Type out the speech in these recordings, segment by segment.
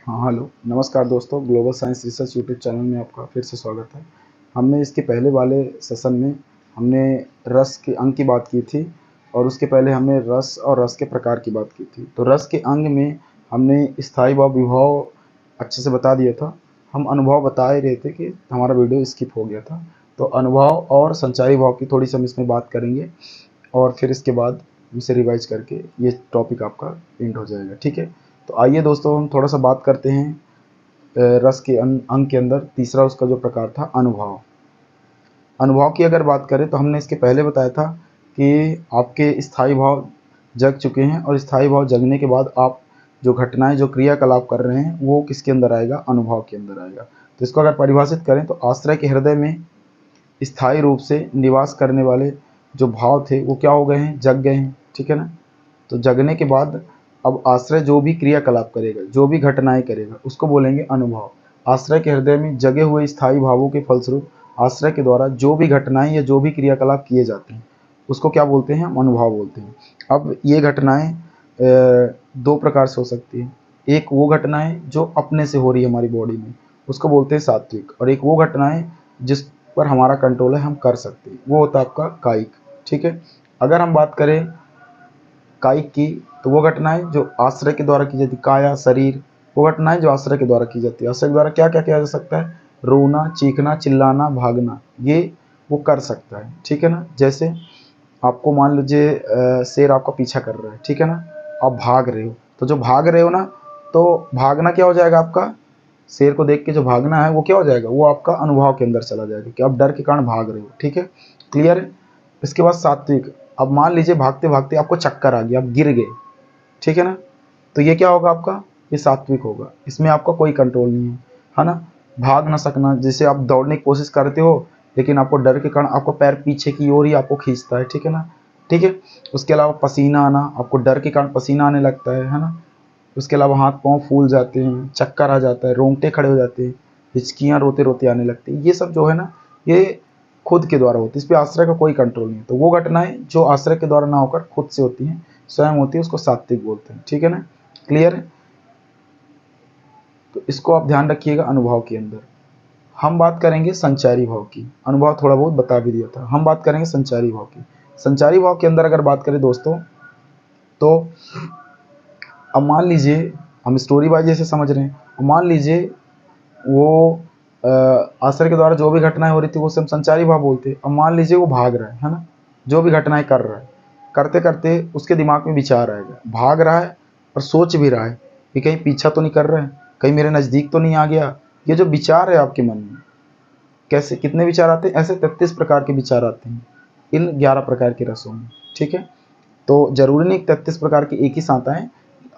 हाँ हेलो नमस्कार दोस्तों, global science research YouTube channel में आपका फिर से स्वागत है। हमने इसके पहले वाले सेशन में हमने रस के अंग की बात की थी और उसके पहले हमने रस और रस के प्रकार की बात की थी। तो रस के अंग में हमने स्थायी भाव विभव अच्छे से बता दिया था। हम अनुभव बता ही रहे थे कि हमारा वीडियो स्किप हो गया था। तो अनुभव और संचारी भाव की थोड़ी सी हम इसमें बात करेंगे और फिर इसके बाद इसे रिवाइज करके ये टॉपिक आपका एंड हो जाएगा। ठीक है, तो आइए दोस्तों हम थोड़ा सा बात करते हैं रस के अंग के अंदर तीसरा उसका जो प्रकार था अनुभव। अनुभव की अगर बात करें तो हमने इसके पहले बताया था कि आपके स्थायी भाव जग चुके हैं और स्थायी भाव जगने के बाद आप जो घटनाएं जो क्रियाकलाप कर रहे हैं वो किसके अंदर आएगा, अनुभव के अंदर आएगा। तो इसको अगर परिभाषित करें तो आश्रय के हृदय में स्थायी रूप से निवास करने वाले जो भाव थे वो क्या हो गए हैं, जग गए हैं। ठीक है ना। तो जगने के बाद अब आश्रय जो भी क्रियाकलाप करेगा, जो भी घटनाएं करेगा, उसको बोलेंगे अनुभव। आश्रय के हृदय में जगे हुए स्थायी भावों के फलस्वरूप आश्रय के द्वारा जो भी घटनाएं या जो भी क्रियाकलाप किए जाते हैं उसको क्या बोलते हैं, हम अनुभव बोलते हैं। अब ये घटनाएं दो प्रकार से हो सकती है। एक वो घटनाएं जो अपने से हो रही है हमारी बॉडी में, उसको बोलते हैं सात्विक, और एक वो घटनाएं जिस पर हमारा कंट्रोल है, हम कर सकते हैं, वो होता है आपका कायिक। ठीक है, अगर हम बात करें कायिक की तो वो घटनाएं जो आश्रय के द्वारा की जाती है, काया शरीर, वो घटनाएं जो आश्रय के द्वारा की जाती है। आश्रय के द्वारा क्या क्या किया जा सकता है, रोना, चीखना, चिल्लाना, भागना, ये वो कर सकता है। ठीक है ना। जैसे आपको मान लीजिए शेर आपका पीछा कर रहा है, ठीक है ना, आप भाग रहे हो, तो जो भाग रहे हो ना, तो भागना क्या हो जाएगा आपका, शेर को देख के जो भागना है वो क्या हो जाएगा, वो आपका अनुभव के अंदर चला जाएगा कि आप डर के कारण भाग रहे हो। ठीक है, क्लियर है। इसके बाद सात्विक, अब मान लीजिए भागते भागते आपको चक्कर आ गया, आप गिर गए, ठीक है ना, तो ये क्या होगा आपका, ये सात्विक होगा। इसमें आपका कोई कंट्रोल नहीं है ना। भाग ना सकना, जैसे आप दौड़ने की कोशिश करते हो लेकिन आपको डर के कारण आपको पैर पीछे की ओर ही आपको खींचता है, ठीक है ना। ठीक है, उसके अलावा पसीना आना, आपको डर के कारण पसीना आने लगता है ना। उसके अलावा हाथ पाँव फूल जाते हैं, चक्कर आ जाता है, रोंगटे खड़े हो जाते हैं, हिचकियाँ रोते रोते आने लगती हैं। ये सब जो है ना, ये खुद के द्वारा होती है, इस पर आश्रय का कोई कंट्रोल नहीं है। तो वो घटनाएं जो आश्रय के द्वारा ना होकर खुद से होती हैं, स्वयं होती है, उसको सात्विक बोलते हैं। ठीक है ना, क्लियर है। तो इसको आप ध्यान रखिएगा। अनुभव के अंदर हम बात करेंगे संचारी भाव की। अनुभव थोड़ा बहुत बता भी दिया था, हम बात करेंगे संचारी भाव की। संचारी भाव के अंदर अगर बात करें दोस्तों, तो अब मान लीजिए हम स्टोरी वाइज जैसे समझ रहे हैं, मान लीजिए वो आश्रय के द्वारा जो भी घटनाएं हो रही थी वो सब संचारी भाव बोलते हैं। अब मान लीजिए वो भाग रहा है ना, जो भी घटनाएं कर रहा है, करते करते उसके दिमाग में विचार आएगा, भाग रहा है और सोच भी रहा है कि कहीं पीछा तो नहीं कर रहा है, कहीं मेरे नज़दीक तो नहीं आ गया। ये जो विचार है आपके मन में, कैसे कितने विचार आते हैं, ऐसे 33 प्रकार के विचार आते हैं इन 11 प्रकार के रसों में। ठीक है, तो जरूरी नहीं 33 प्रकार के एक ही साथ आए,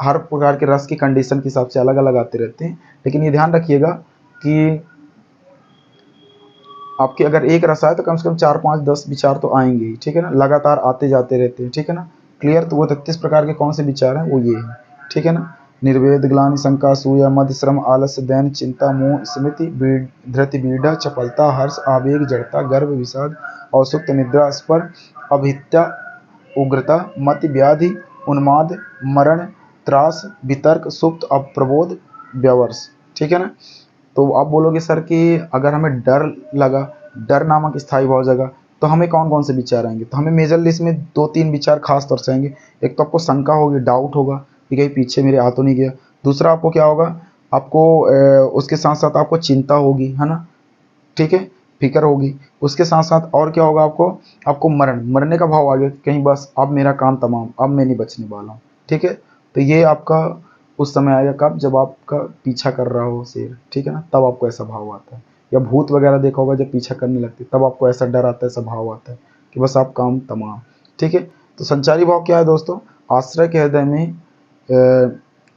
हर प्रकार के रस की कंडीशन के हिसाब से अलग अलग आते रहते हैं। लेकिन ये ध्यान रखिएगा कि आपके अगर एक रस आए तो कम से कम 4 5 10 विचार तो आएंगे ही। ठीक है ना, लगातार आते जाते रहते हैं। ठीक है ना, क्लियर। तो वो 33 प्रकार के कौन से विचार हैं, वो ये हैं। ठीक है ना, निर्वेद, ग्लानि, शंका, सूया, मद, श्रम, आलस्य, दैन, चिंता, मोह, स्मृति, धृति, बीढ़, चपलता, हर्ष, आवेग, जड़ता, गर्व, विषाद, औसुप्त, निद्रा, स्पर, अभित्या, उग्रता, मति, व्याधि, उन्माद, मरण, त्रास, वितर्क, सुप्त, अप्रबोध, व्यवर्स। ठीक है ना। तो आप बोलोगे सर कि अगर हमें डर लगा, डर नामक स्थायी भाव जगह, तो हमें कौन कौन से विचार आएंगे, तो हमें मेजर लिस्ट में 2 3 विचार खास तौर से आएंगे। एक तो आपको शंका होगी, डाउट होगा कि कहीं पीछे मेरे आ तो नहीं गया। दूसरा आपको क्या होगा, आपको उसके साथ साथ आपको चिंता होगी, है ना। ठीक है, फिक्र होगी। उसके साथ साथ और क्या होगा, आपको आपको मरने का भाव आ गया, कहीं बस अब मेरा काम तमाम, अब मैं नहीं बचने वाला हूँ। ठीक है, तो ये आपका उस समय आएगा कब, जब आपका पीछा कर रहा हो शेर, ठीक है ना, तब आपको ऐसा भाव आता है। या भूत वगैरह देखा होगा, जब पीछा करने लगते तब आपको ऐसा डर आता है, ऐसा भाव आता है कि बस आप काम तमाम। ठीक है, तो संचारी भाव क्या है दोस्तों, आश्रय के हृदय में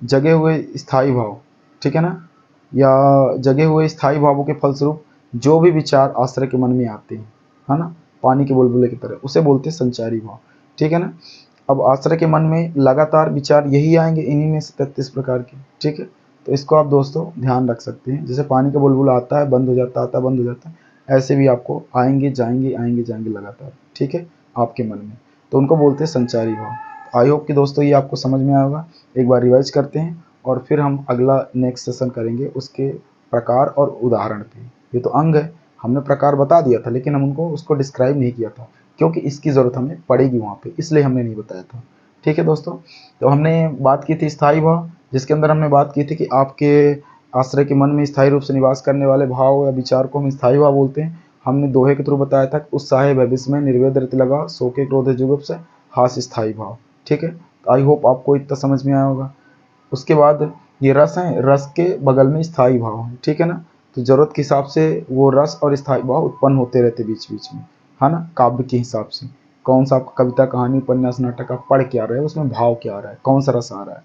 जगे हुए स्थायी भाव, ठीक है ना, या जगे हुए स्थायी भावों के फलस्वरूप जो भी विचार आश्रय के मन में आते हैं, है ना, पानी के बुलबुले की तरह, उसे बोलते हैं संचारी भाव। ठीक है ना। अब आश्रय के मन में लगातार विचार यही आएंगे, इन्हीं में से 33 प्रकार के। ठीक है, तो इसको आप दोस्तों ध्यान रख सकते हैं। जैसे पानी का बुलबुला आता है, बंद हो जाता है, आता है, बंद हो जाता है, ऐसे भी आपको आएंगे जाएंगे आएंगे जाएंगे लगातार। ठीक है, आपके मन में, तो उनको बोलते हैं संचारी भाव। आई होप कि दोस्तों ये आपको समझ में आया होगा। एक बार रिवाइज करते हैं और फिर हम अगला नेक्स्ट सेशन करेंगे उसके प्रकार और उदाहरण पे। ये तो अंग है, हमने प्रकार बता दिया था लेकिन हम उसको डिस्क्राइब नहीं किया था, क्योंकि इसकी ज़रूरत हमें पड़ेगी वहाँ पे, इसलिए हमने नहीं बताया था। ठीक है दोस्तों, तो हमने बात की थी स्थायी भाव, जिसके अंदर हमने बात की थी कि आपके आश्रय के मन में स्थायी रूप से निवास करने वाले भाव या विचार को हम स्थायी भाव बोलते हैं। हमने दोहे के थ्रू बताया था कि उत्साह भविष्य में निर्वेद रति लगा, शोके क्रोध जुगुप से हास स्थायी भाव। ठीक है, आई होप आपको इतना समझ में आया होगा। उसके बाद ये रस हैं, रस के बगल में स्थायी भाव हैं। ठीक है ना, तो ज़रूरत के हिसाब से वो रस और स्थायी भाव उत्पन्न होते रहते बीच बीच में, है ना, काव्य के हिसाब से। कौन सा आपका कविता कहानी उपन्यास नाटक आप पढ़ के आ रहे हैं, उसमें भाव क्या आ रहा है, कौन सा रस आ रहा है,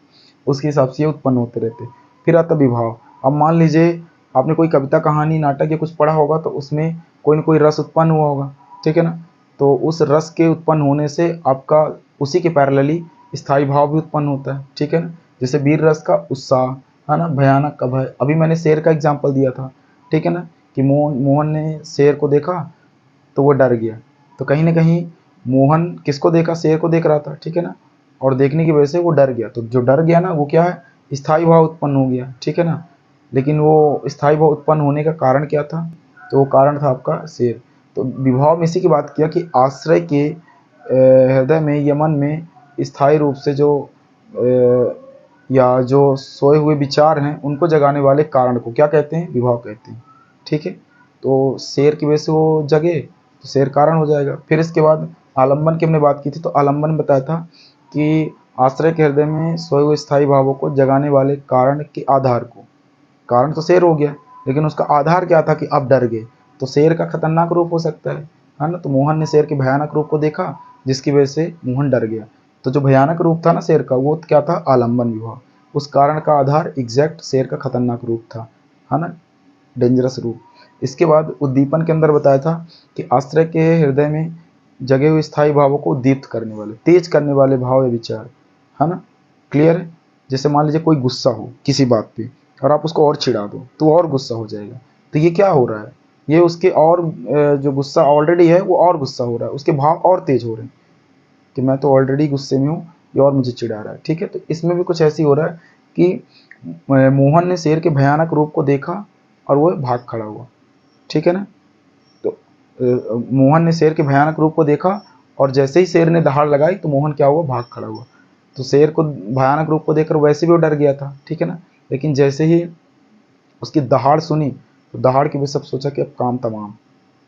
उसके हिसाब से ये उत्पन्न होते रहते। फिर आता विभाव। अब मान लीजिए आपने कोई कविता कहानी नाटक या कुछ पढ़ा होगा तो उसमें कोई ना कोई रस उत्पन्न हुआ होगा। ठीक है ना, तो उस रस के उत्पन्न होने से आपका उसी के पैरेलली स्थायी भाव भी उत्पन्न होता है। ठीक है ना, जैसे वीर रस का उत्साह, है ना, भयानक का भय। अभी मैंने शेर का एग्जाम्पल दिया था। ठीक है ना, कि मोहन ने शेर को देखा तो वो डर गया। तो कहीं ना कहीं मोहन किसको देखा, शेर को देख रहा था। ठीक है ना, और देखने की वजह से वो डर गया। तो जो डर गया ना, वो क्या है, स्थायी भाव उत्पन्न हो गया। ठीक है ना, लेकिन वो स्थायी भाव उत्पन्न होने का कारण क्या था, तो वो कारण था आपका शेर। तो विभाव में इसी की बात किया कि आश्रय के हृदय में या मन में स्थायी रूप से जो या जो सोए हुए विचार हैं उनको जगाने वाले कारण को क्या कहते हैं, विभाव कहते हैं। ठीक है, तो शेर की वजह से वो जगे तो शेर कारण हो जाएगा। फिर इसके बाद आलम्बन की हमने बात की थी, तो आलम्बन में बताया था कि आश्रय के हृदय में सोए हुए स्थायी भावों को जगाने वाले कारण के आधार को, कारण तो शेर हो गया लेकिन उसका आधार क्या था कि आप डर गए, तो शेर का खतरनाक रूप हो सकता है ना। तो मोहन ने शेर के भयानक रूप को देखा जिसकी वजह से मोहन डर गया। तो जो भयानक रूप था ना शेर का, वो क्या था, आलम्बन विभाव। उस कारण का आधार एग्जैक्ट शेर का खतरनाक रूप था, है ना, डेंजरस रूप। इसके बाद उद्दीपन के अंदर बताया था कि आश्रय के हृदय में जगे हुए स्थायी भावों को दीप्त करने वाले, तेज करने वाले भाव या विचार, है ना, क्लियर है। जैसे मान लीजिए कोई गुस्सा हो किसी बात पे और आप उसको और चिढ़ा दो तो वो और गुस्सा हो जाएगा। तो ये क्या हो रहा है, ये उसके और जो गुस्सा ऑलरेडी है वो और गुस्सा हो रहा है, उसके भाव और तेज हो रहे हैं कि मैं तो ऑलरेडी गुस्से में हूँ, ये और मुझे चिढ़ा रहा है। ठीक है, तो इसमें भी कुछ ऐसी हो रहा है कि मोहन ने शेर के भयानक रूप को देखा और वो भाग खड़ा हुआ। ठीक है ना, तो मोहन ने शेर के भयानक रूप को देखा और जैसे ही शेर ने दहाड़ लगाई तो मोहन क्या हुआ, भाग खड़ा हुआ। तो शेर को भयानक रूप को देखकर वैसे भी वो डर गया था। ठीक है ना, लेकिन जैसे ही उसकी दहाड़ सुनी तो दहाड़ की भी सब सोचा कि अब काम तमाम,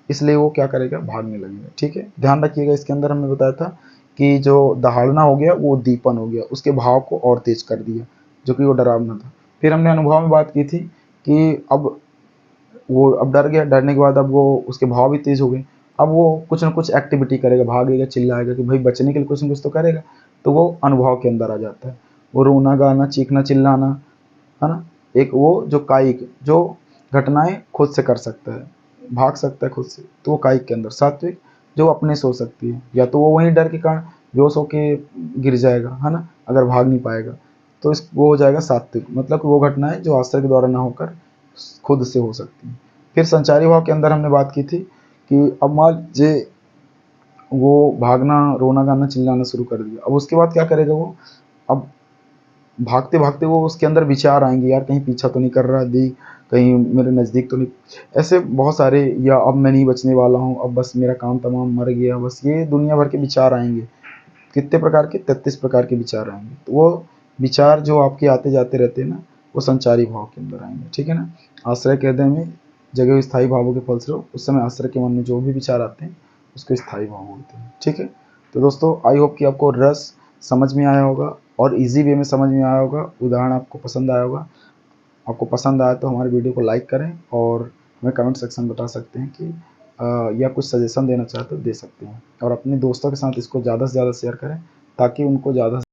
इसलिए वो क्या करेगा, भागने लगेगा। ठीक है, ध्यान रखिएगा, इसके अंदर हमने बताया था कि जो दहाड़ना हो गया वो दीपन हो गया, उसके भाव को और तेज कर दिया जो कि वो डरावना था। फिर हमने अनुभव में बात की थी कि अब वो अब डर गया, डरने के बाद अब वो उसके भाव भी तेज हो गए। अब वो कुछ ना कुछ एक्टिविटी करेगा, भागेगा, चिल्लाएगा कि भाई बचने के लिए कुछ ना कुछ तो करेगा। तो वो अनुभव के अंदर आ जाता है, वो रोना गाना चीखना चिल्लाना, है ना। एक वो जो कायिक जो घटनाएं खुद से कर सकता है, भाग सकता है खुद से, तो वो कायिक के अंदर। सात्विक जो अपने सो सकती है, या तो वो वहीं डर के कारण बेहोश होके गिर जाएगा, है ना, अगर भाग नहीं पाएगा तो इस वो हो जाएगा सात्विक, मतलब वो घटनाएं जो आश्रय के द्वारा ना होकर खुद से हो सकती हैं। फिर संचारी भाव के अंदर हमने बात की थी कि अब मान लीजिए वो भागना रोना गाना चिल्लाना शुरू कर दिया, अब उसके बाद क्या करेगा वो, अब भागते भागते वो उसके अंदर विचार आएंगे, यार कहीं पीछा तो नहीं कर रहा दी, कहीं मेरे नज़दीक तो नहीं, ऐसे बहुत सारे, या अब मैं नहीं बचने वाला हूँ, अब बस मेरा काम तमाम, मर गया बस, ये दुनिया भर के विचार आएंगे। कितने प्रकार के, 33 प्रकार के विचार आएंगे। तो वो विचार जो आपके आते जाते रहते हैं ना, वो संचारी भाव के अंदर आएंगे। ठीक है ना, आश्रय के हृदय में जगह हुए स्थायी भावों के फलस्वरूप उस समय आश्रय के मन में जो भी विचार आते हैं उसको स्थायी भाव बोलते हैं। ठीक है, तो दोस्तों आई होप कि आपको रस समझ में आया होगा और इजी वे में समझ में आया होगा, उदाहरण आपको पसंद आया होगा। आपको पसंद आया तो हमारे वीडियो को लाइक करें और हमें कमेंट सेक्शन में बता सकते हैं कि या कुछ सजेशन देना चाहते तो दे सकते हैं, और अपने दोस्तों के साथ इसको ज़्यादा से ज़्यादा शेयर करें ताकि उनको ज़्यादा